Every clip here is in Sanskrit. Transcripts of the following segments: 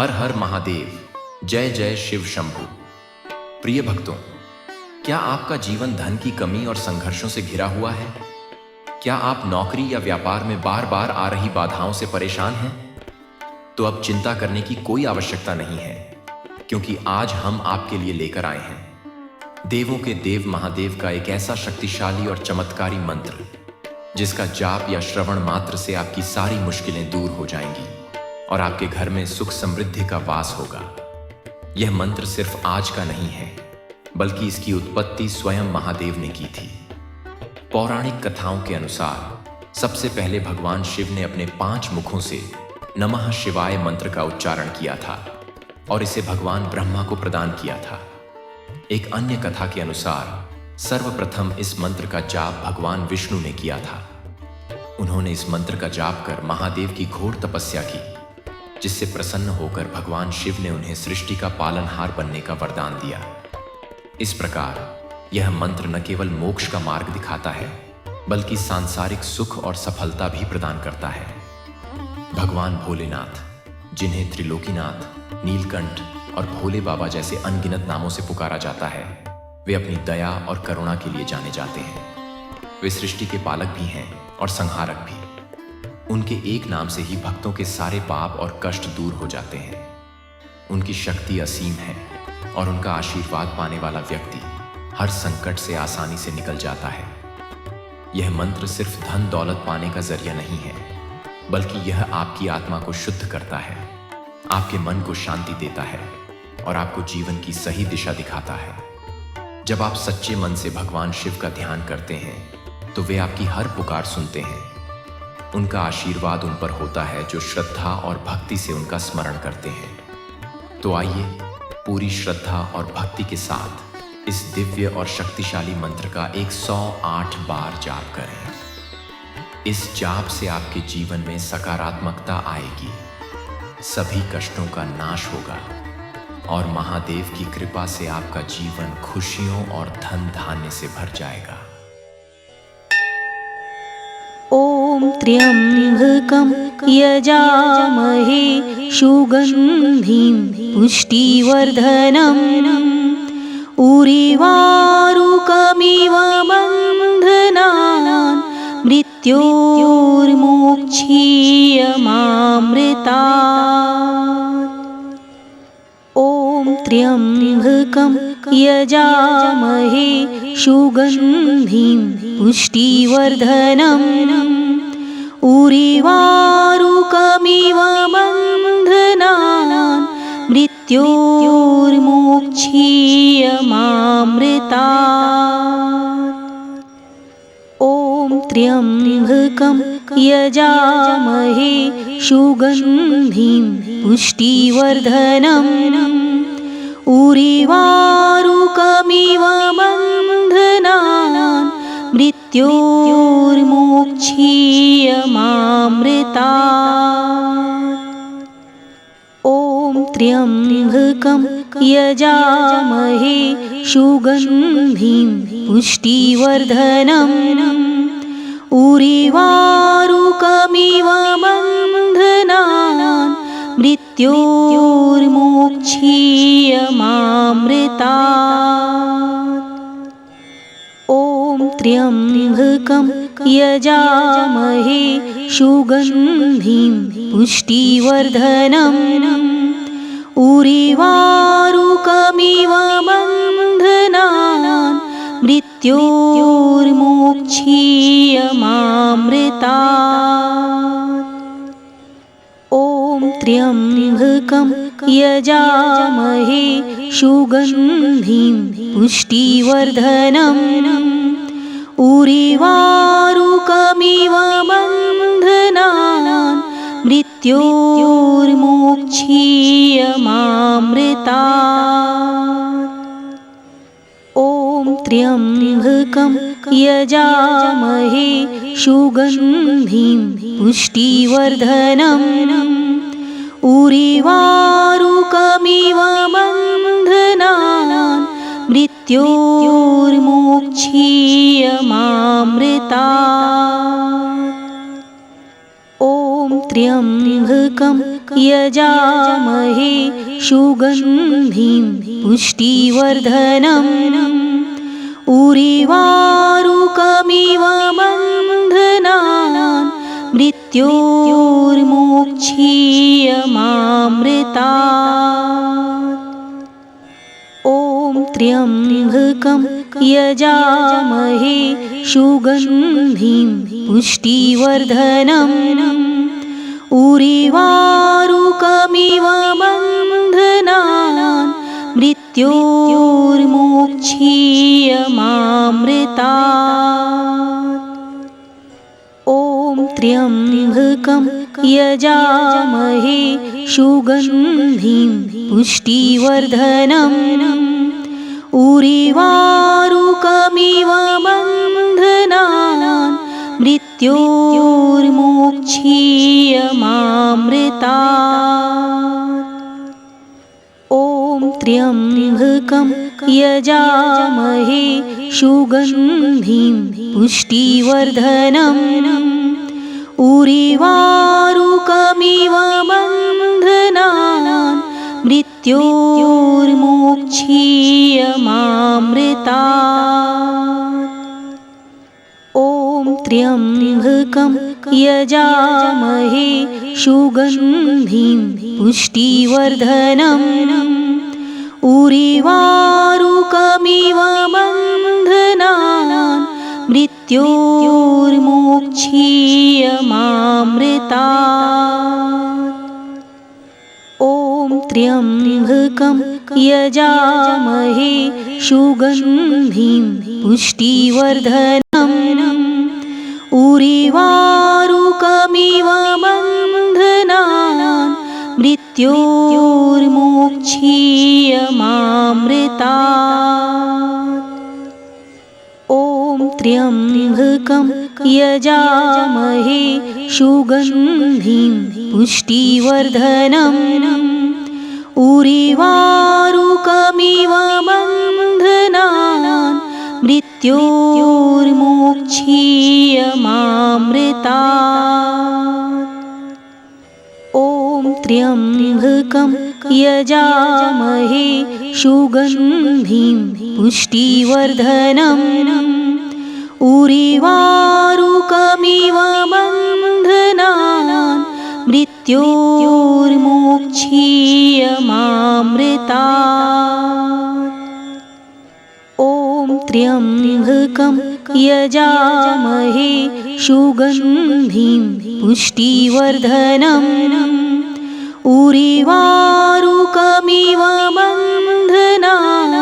हर हर महादेव, जय जय शिव शंभु। प्रिय भक्तों, क्या आपका जीवन धन की कमी और संघर्षों से घिरा हुआ है? क्या आप नौकरी या व्यापार में बार बार आ रही बाधाओं से परेशान हैं? तो अब चिंता करने की कोई आवश्यकता नहीं है, क्योंकि आज हम आपके लिए लेकर आए हैं देवों के देव महादेव का एक ऐसा शक्तिशाली और चमत्कारी मंत्र, जिसका जाप या श्रवण मात्र से आपकी सारी मुश्किलें दूर हो जाएंगी और आपके घर में सुख समृद्धि का वास होगा। यह मंत्र सिर्फ आज का नहीं है, बल्कि इसकी उत्पत्ति स्वयं महादेव ने की थी। पौराणिक कथाओं के अनुसार सबसे पहले भगवान शिव ने अपने 5 मुखों से नमः शिवाय मंत्र का उच्चारण किया था और इसे भगवान ब्रह्मा को प्रदान किया था। एक अन्य कथा के अनुसार सर्वप्रथम इस मंत्र का जाप भगवान विष्णु ने किया था। उन्होंने इस मंत्र का जाप कर महादेव की घोर तपस्या की, जिससे प्रसन्न होकर भगवान शिव ने उन्हें सृष्टि का पालनहार बनने का वरदान दिया। इस प्रकार यह मंत्र न केवल मोक्ष का मार्ग दिखाता है, बल्कि सांसारिक सुख और सफलता भी प्रदान करता है। भगवान भोलेनाथ, जिन्हें त्रिलोकीनाथ, नीलकंठ और भोले बाबा जैसे अनगिनत नामों से पुकारा जाता है, वे अपनी दया और करुणा के लिए जाने जाते हैं। वे सृष्टि के पालक भी हैं और संहारक भी। उनके एक नाम से ही भक्तों के सारे पाप और कष्ट दूर हो जाते हैं। उनकी शक्ति असीम है और उनका आशीर्वाद पाने वाला व्यक्ति हर संकट से आसानी से निकल जाता है। यह मंत्र सिर्फ धन दौलत पाने का जरिया नहीं है, बल्कि यह आपकी आत्मा को शुद्ध करता है, आपके मन को शांति देता है और आपको जीवन की सही दिशा दिखाता है। जब आप सच्चे मन से भगवान शिव का ध्यान करते हैं, तो वे आपकी हर पुकार सुनते हैं। उनका आशीर्वाद उन पर होता है जो श्रद्धा और भक्ति से उनका स्मरण करते हैं। तो आइए पूरी श्रद्धा और भक्ति के साथ इस दिव्य और शक्तिशाली मंत्र का 108 बार जाप करें। इस जाप से आपके जीवन में सकारात्मकता आएगी, सभी कष्टों का नाश होगा और महादेव की कृपा से आपका जीवन खुशियों और धन धान्य से भर जाएगा। ॐ त्र्यम्बकं यजामहे सुगन्धिं पुष्टिवर्धनम् उर्वारुकमिव बन्धनान् मृत्योर्मोक्षीयमामृतात्। ॐ त्र्यम्बकं यजामहे सुगन्धिं पुष्टिवर्धनम् उर्वारुकमिव बन्धनान् मृत्योर्मोक्षीयमामृतात्। ॐ त्र्यम्बकं यजामहे सुगन्धिं पुष्टिवर्धनम् उर्वारुकमिव बन्धनान् मृत्योर्मोक्षीयमामृतात्। ॐ त्र्यम्बकं यजामहे सुगन्धिं पुष्टिवर्धनम् उर्वारुकमिव बन्धनान् मृत्योर्मोक्षीयमामृतात्। ॐ त्र्यम्बकं यजामहे सुगन्धिं पुष्टिवर्धनम् उर्वारुकमिव बन्धनान् मृत्योर्मोक्षीयमामृतात्। ॐ त्र्यम्बकं यजामहे सुगन्धिं पुष्टिवर्धनम् उर्वारुकमिव बन्धनान् मृत्योर्मोक्षीयमामृतात्। ॐ त्र्यम्बकं यजामहे सुगन्धिं पुष्टिवर्धनम् उर्वारुकमिव बन्धनान् मृत्योर्मोक्षीयमामृतात्। ॐ त्र्यम्बकं यजामहे सुगन्धिं पुष्टिवर्धनम् उर्वारुकमिव बन्धनान् मृत्योर्मोक्षीयमामृतात्। ॐ त्र्यम्बकं यजामहे सुगन्धिं पुष्टिवर्धनम् उर्वारुकमिव बन्धनान् मृत्योर्मोक्षीयमामृतात्। ॐ त्र्यम्बकं यजामहे सुगन्धिं पुष्टिवर्धनम् उर्वारुकमिव बन्धनान् मृत्योर्मोक्षीयमामृतात्। ॐ त्र्यम्बकं यजामहे सुगन्धिं पुष्टिवर्धनम् उर्वारुकमिव बन्धनान् मृत्योर्मोक्षीयमामृतात्। ॐ त्र्यम्बकं यजामहे सुगन्धिं पुष्टिवर्धनम् उर्वारुकमिव बन्धनान् मृत्योर्मोक्षीयमामृतात्। ॐ त्र्यम्बकं यजामहे सुगन्धिं पुष्टिवर्धनम् उर्वारुकमिव बन्धनान् मृत्योर्मोक्षीयमामृतात्। ॐ त्र्यम्बकं यजामहे सुगन्धिं पुष्टिवर्धनम् उर्वारुकमिव बन्धनान् मृत्योर्मोक्षीयमामृतात्। ॐ त्र्यम्बकं यजामहे सुगन्धिं पुष्टिवर्धनम् उर्वारुकमिव बन्धनान् मृत्योर्मोक्षीयमामृतात्। ॐ त्र्यम्बकं यजामहे सुगन्धिं पुष्टिवर्धनम् उर्वारुकमिव बन्धनान्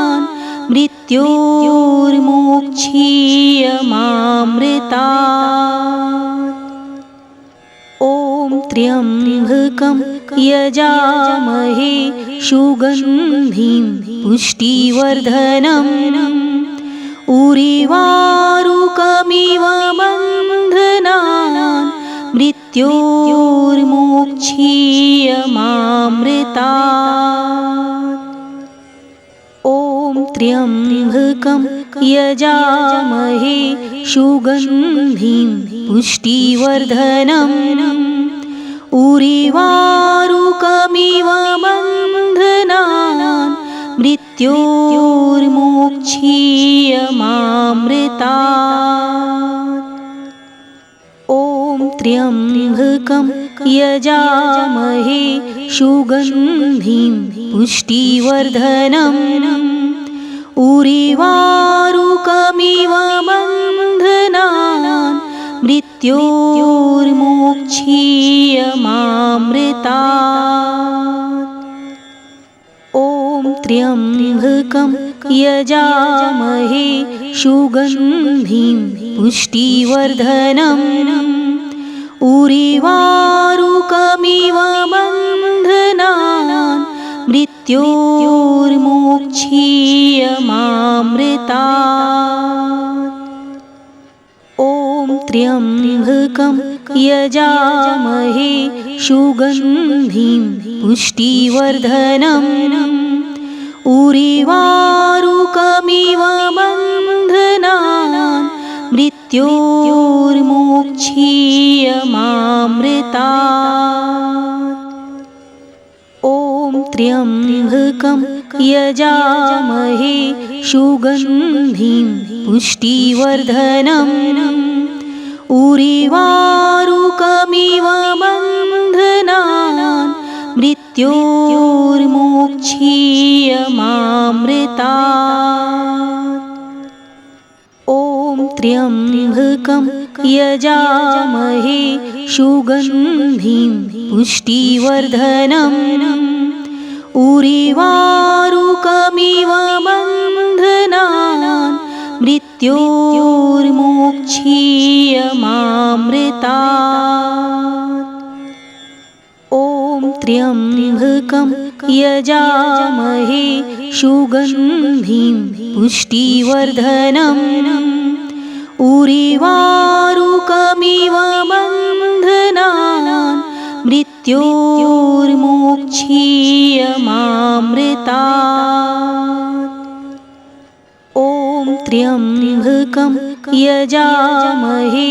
मृत्योर्मोक्षीयमामृतात्। ॐ त्र्यम्बकं यजामहे सुगन्धिं पुष्टिवर्धनम् उर्वारुकमिव बन्धनान् मृत्योर्मोक्षीयमामृतात्। ॐ त्र्यम्बकं यजामहे सुगन्धिं पुष्टिवर्धनम् उर्वारुकमिव बन्धनान् मृत्योर्मोक्षीयमामृतात्। ॐ त्र्यम्बकं यजामहे सुगन्धिं पुष्टिवर्धनम् उर्वारुकमिव बन्धनान् मृत्योर्मोक्षीयमामृतात्। ॐ त्र्यम्बकं यजामहे सुगन्धिं पुष्टिवर्धनम् उर्वारुकमिव बन्धनान् मृत्योर्मोक्षीयमामृतात्। ॐ त्र्यम्बकं यजामहे सुगन्धिं पुष्टिवर्धनम् उर्वारुकमिव बन्धनान् मृत्योर्मोक्षीयमामृतात्। ॐ त्र्यम्बकं यजामहे सुगन्धिं पुष्टिवर्धनम् उर्वारुकमिव बन्धनान् मृत्योर्मोक्षीयमामृतात्। ॐ त्र्यम्बकं यजामहे सुगन्धिं पुष्टिवर्धनम् उर्वारुकमिव बन्धनान् मृत्योर्मोक्षीयमामृतात्। ॐ त्र्यम्बकं यजामहे सुगन्धिं पुष्टिवर्धनम् उर्वारुकमिव बन्धनान् मृत्योर्मोक्षीयमामृतात्। ॐ त्र्यम्बकं यजामहे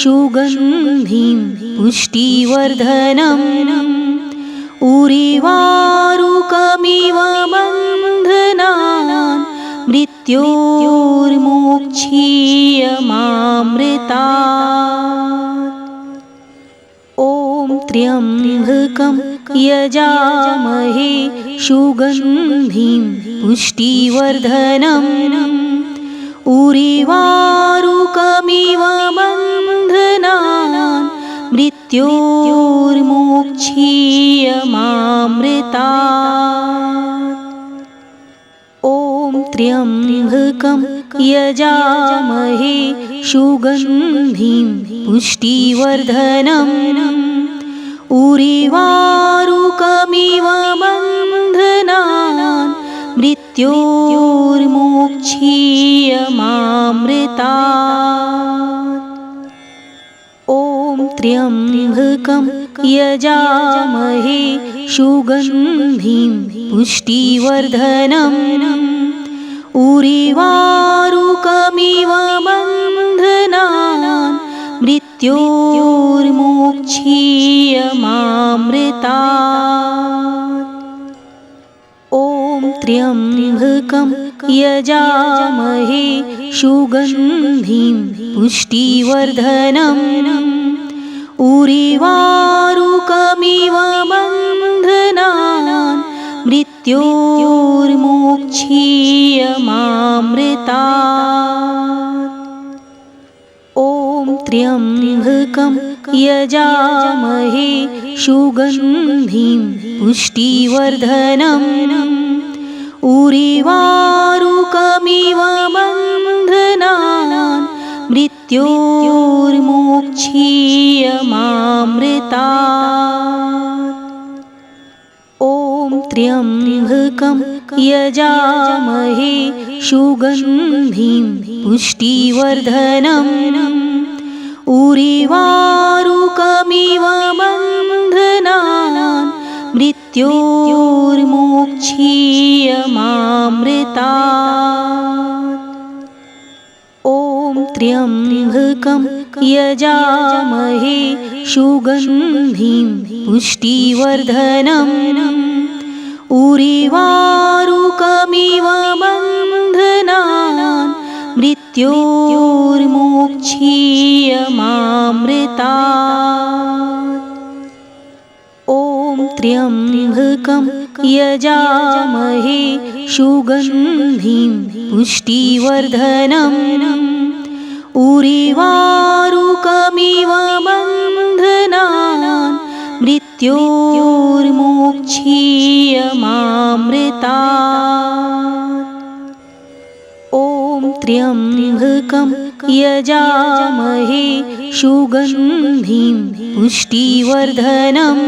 सुगन्धिं पुष्टिवर्धनम् उर्वारुकमिव बन्धनान् मृत्योर्मोक्षीयमामृतात्। ॐ त्र्यम्बकं यजामहे सुगन्धिं पुष्टिवर्धनम् उर्वारुकमिव बन्धनान् मृत्योर्मोक्षीयमामृतात्। ॐ त्र्यम्बकं यजामहे सुगन्धिं पुष्टिवर्धनम् उर्वारुकमिव बन्धनान् मृत्योर्मोक्षीयमामृतात्। ॐ त्र्यम्बकं यजामहे सुगन्धिं पुष्टिवर्धनम् उर्वारुकमिव बन्धनान् मृत्योर्मोक्षीयमामृतात्। ॐ त्र्यम्बकं यजामहे सुगन्धिं पुष्टिवर्धनम् उर्वारुकमिव बन्धनान् मृत्योर्मोक्षीयमामृतात्। ॐ त्र्यम्बकं यजामहे सुगन्धिं पुष्टिवर्धनम् उर्वारुकमिव बन्धनान् मृत्योर्मोक्षीयमामृतात्। ॐ त्र्यम्बकं यजामहे सुगन्धिं पुष्टिवर्धनम् उर्वारुकमिव बन्धनान् मृत्योर्मोक्षीयमामृतात्। ॐ त्र्यम्बकं यजामहे सुगन्धिं पुष्टिवर्धनम् उर्वारुकमिव बन्धनान् मृत्योर्मोक्षीयमामृतात्। ॐ त्र्यम्बकं यजामहे सुगन्धिं पुष्टिवर्धनम् उर्वारुकमिव बन्धनान् मृत्योर्मोक्षीयमामृतात्। ॐ त्र्यम्बकं यजामहे सुगन्धिं पुष्टिवर्धनम्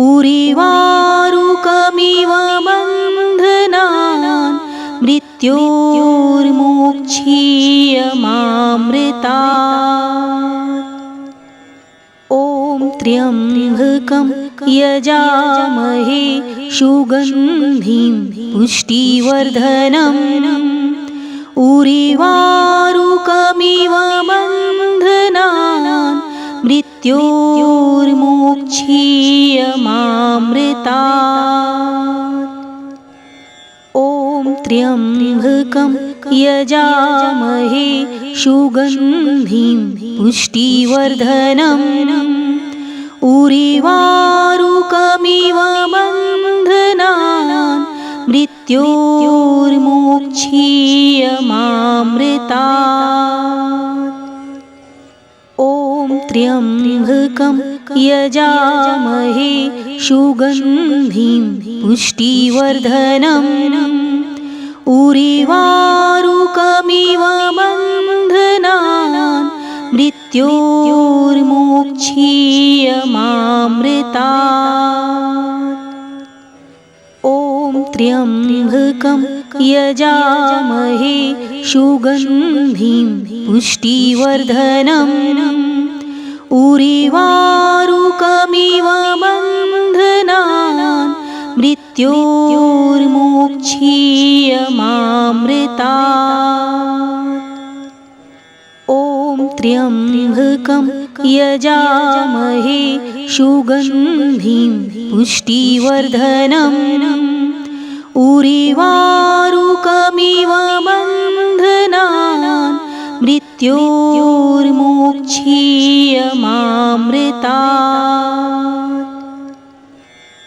उर्वारुकमिव बन्धनान् मृत्योर्मोक्षीयमामृतात्। ॐ त्र्यम्बकं यजामहे सुगन्धिं पुष्टिवर्धनम् उरिवारुकमिव बन्धनान् मृत्योर्मोक्षीयमामृतात्। ॐ त्र्यम्बकं यजामहे सुगन्धिं पुष्टिवर्धनम् उरिवारुकमिव बन्धनान् मृत्योर्मोक्षीयमामृतात्। ॐ त्र्यम्बकं यजामहे सुगन्धिं पुष्टिवर्धनम् उरिवारुकमिव बन्धनान् मृत्योर्मोक्षीयमामृतात्। ॐ त्र्यम्बकं यजामहे सुगन्धिं पुष्टिवर्धनम् उरिवारुकमिव बन्धनान् मृत्योर्मोक्षीयमामृतात्। ॐ त्र्यम्बकं यजामहे सुगन्धिं पुष्टिवर्धनम् उरिवारुकमिव बन्धनान् मृत्योर्मोक्षीयमामृतात्।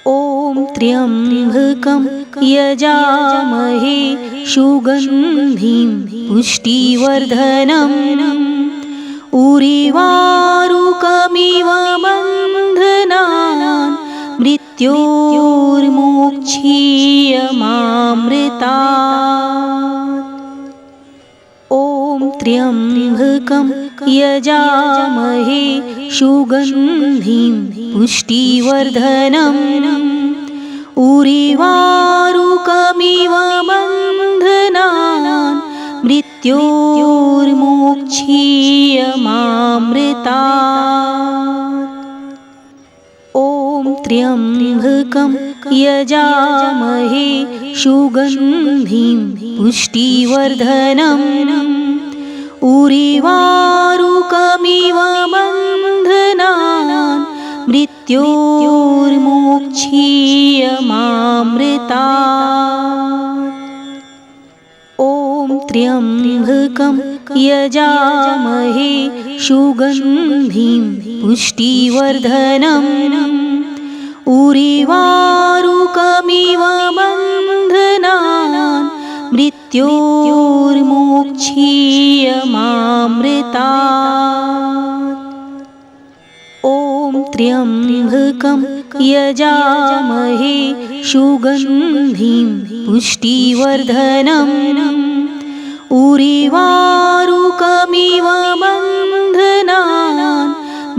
ॐ त्र्यम्बकं यजामहे सुगन्धिं पुष्टिवर्धनम् उरिवारुकमिव बन्धनान् मृत्योर्मोक्षीयमामृतात्। ॐ त्र्यम्बकं यजामहे सुगन्धिं पुष्टिवर्धनम् उरिवारुकमिव बन्धनान् मृत्योर्मोक्षीयमामृतात्। ॐ त्र्यम्बकं यजामहे सुगन्धिं पुष्टिवर्धनम् उरिवारुकमिव बन्धनान् मृत्योर्मोक्षीयमामृतात्। ॐ त्र्यम्बकं यजामहे सुगन्धिं पुष्टिवर्धनम् उरिवारुकमिव बन्धनान् मृत्योर्मोक्षीयमामृतात्। ॐ त्र्यम्बकं यजामहे सुगन्धिं पुष्टिवर्धनम् उरिवारुकमिव बन्धनान्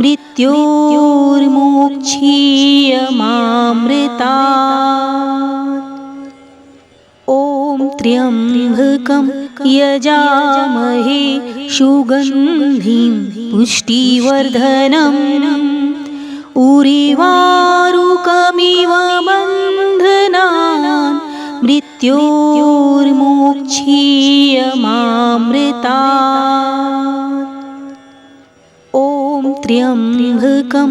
मृत्योर्मोक्षीयमामृतात्। ॐ त्र्यम्बकं यजामहे सुगन्धिं पुष्टिवर्धनम् उरिवारुकमिव बन्धनान् मृत्योर्मोक्षीयमामृतात्। ॐ त्र्यम्बकं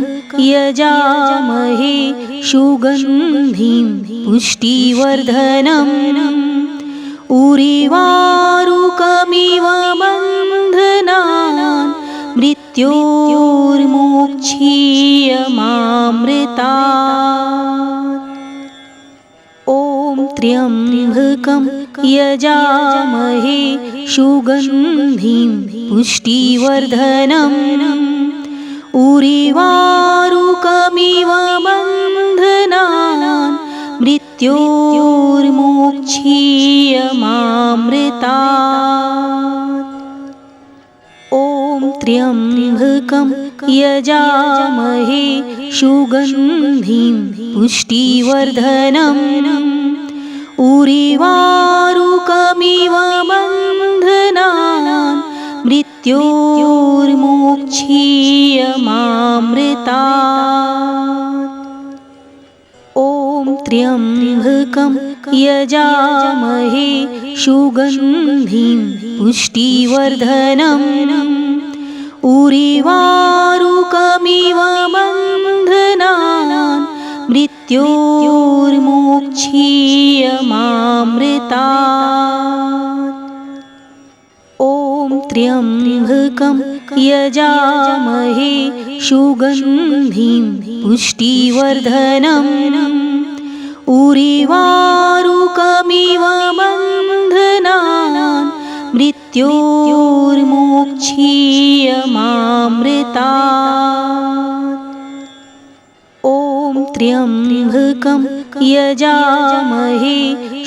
यजामहे सुगन्धिं पुष्टिवर्धनम् उरिवारुकमिव बन्धनान् मृत्योर्मोक्षीयमामृतात्। ॐ त्र्यम्बकं यजामहे सुगन्धिं पुष्टिवर्धनम् उरिवारुकमिव बन्धनान् मृत्योर्मोक्षीयमामृतात्। ॐ त्र्यम्बकं यजामहे सुगन्धिं पुष्टिवर्धनम् उरिवारुकमिव बन्धनान् मृत्योर्मोक्षीयमामृतात्। ॐ त्र्यम्बकं यजामहे सुगन्धिं पुष्टिवर्धनम् उर्वारुकमिव बन्धनान् मृत्योर्मोक्षीयमामृतात्। ॐ त्र्यम्बकं यजामहे सुगन्धिं पुष्टिवर्धनम् उर्वारुकमिव बन्धनान् मृत्योर्मोक्षीयमामृतात्। ॐ त्र्यम्बकं यजामहे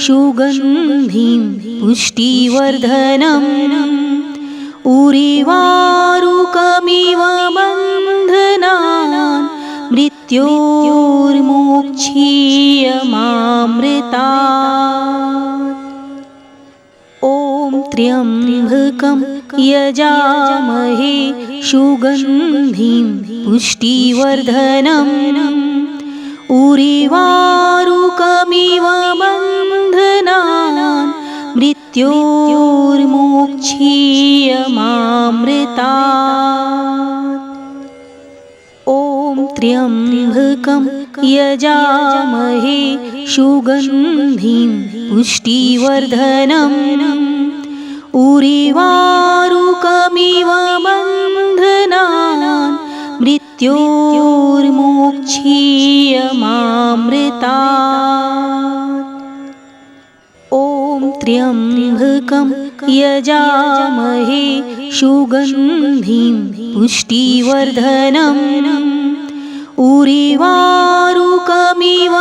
सुगन्धिं पुष्टिवर्धनम् उर्वारुकमिव बन्धनान् मृत्योर्मोक्षीयमामृतात्। ॐ त्र्यम्बकं यजामहे सुगन्धिं पुष्टिवर्धनम् उर्वारुकमिव बन्धनान् मृत्योर्मोक्षीयमामृतात्। ॐ त्र्यम्बकं यजामहे सुगन्धिं पुष्टिवर्धनम् उर्वारुकमिव बन्धनान् मृत्योर्मोक्षीयमामृतात्। ॐ त्र्यम्बकं यजामहे सुगन्धिं पुष्टिवर्धनम् उर्वारुकमिव